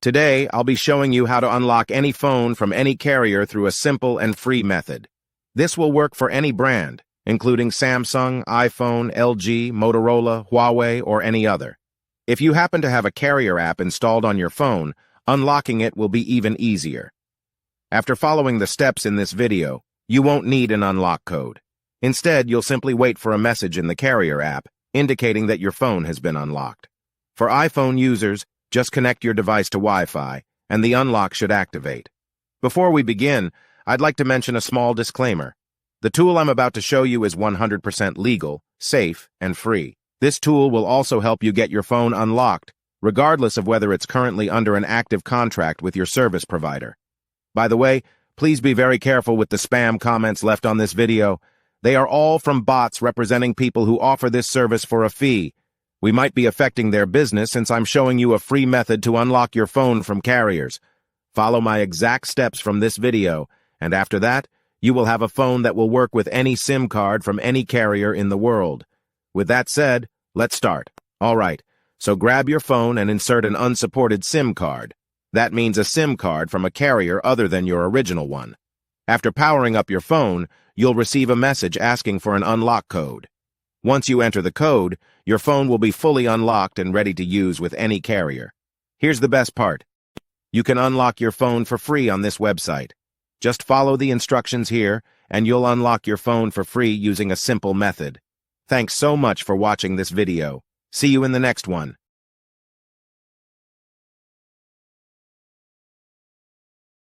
Today, I'll be showing you how to unlock any phone from any carrier through a simple and free method. This will work for any brand, including Samsung, iPhone, LG, Motorola, Huawei, or any other. If you happen to have a carrier app installed on your phone, unlocking it will be even easier. After following the steps in this video, you won't need an unlock code. Instead, you'll simply wait for a message in the carrier app indicating that your phone has been unlocked. For iPhone users, just connect your device to Wi-Fi, and the unlock should activate. Before we begin, I'd like to mention a small disclaimer. The tool I'm about to show you is 100% legal, safe, and free. This tool will also help you get your phone unlocked, regardless of whether it's currently under an active contract with your service provider. By the way, please be very careful with the spam comments left on this video. They are all from bots representing people who offer this service for a fee. We might be affecting their business since I'm showing you a free method to unlock your phone from carriers. Follow my exact steps from this video, and after that, you will have a phone that will work with any SIM card from any carrier in the world. With that said, let's start. Alright, so grab your phone and insert an unsupported SIM card. That means a SIM card from a carrier other than your original one. After powering up your phone, you'll receive a message asking for an unlock code. Once you enter the code, your phone will be fully unlocked and ready to use with any carrier. Here's the best part. You can unlock your phone for free on this website. Just follow the instructions here, and you'll unlock your phone for free using a simple method. Thanks so much for watching this video. See you in the next one.